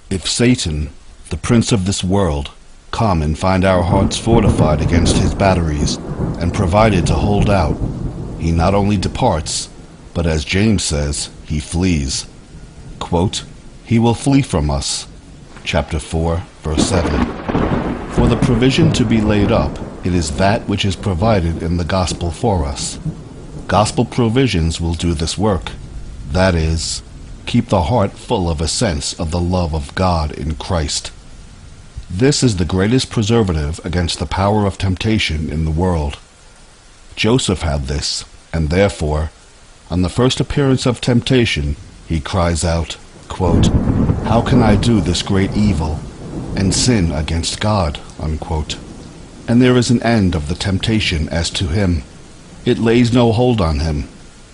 If Satan, the prince of this world, come and find our hearts fortified against his batteries and provided to hold out, he not only departs, but as James says, he flees. Quote, he will flee from us. Chapter 4, verse 7. For the provision to be laid up, it is that which is provided in the gospel for us. Gospel provisions will do this work. That is, keep the heart full of a sense of the love of God in Christ. This is the greatest preservative against the power of temptation in the world. Joseph had this, and therefore, on the first appearance of temptation, he cries out, quote, how can I do this great evil and sin against God? Unquote. And there is an end of the temptation as to him. It lays no hold on him,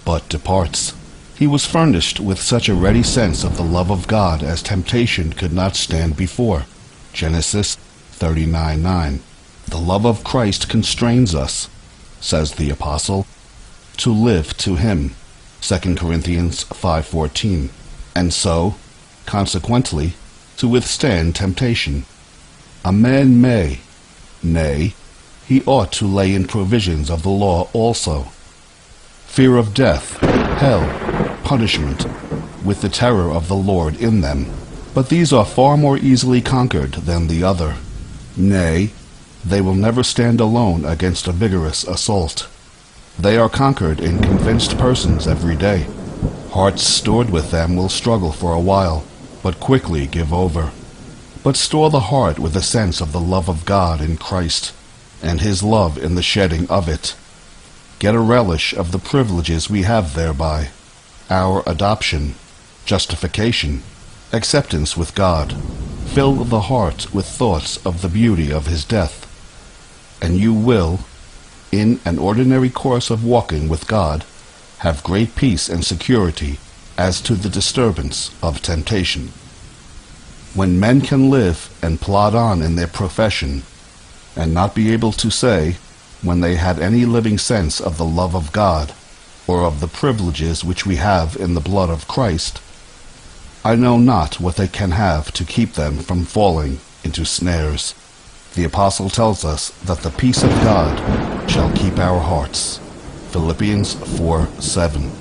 but departs. He was furnished with such a ready sense of the love of God as temptation could not stand before. Genesis 39:9. The love of Christ constrains us, says the apostle, to live to him. 2 Corinthians 5:14. And so, consequently, to withstand temptation. A man may, nay, he ought to lay in provisions of the law also. Fear of death, hell, punishment, with the terror of the Lord in them. But these are far more easily conquered than the other. Nay, they will never stand alone against a vigorous assault. They are conquered in convinced persons every day. Hearts stored with them will struggle for a while, but quickly give over. But store the heart with a sense of the love of God in Christ, and his love in the shedding of it. Get a relish of the privileges we have thereby, our adoption, justification, acceptance with God. Fill the heart with thoughts of the beauty of his death, and you will, in an ordinary course of walking with God, have great peace and security as to the disturbance of temptation. When men can live and plod on in their profession, and not be able to say, when they had any living sense of the love of God, or of the privileges which we have in the blood of Christ, I know not what they can have to keep them from falling into snares. The apostle tells us that the peace of God shall keep our hearts. Philippians 4:7.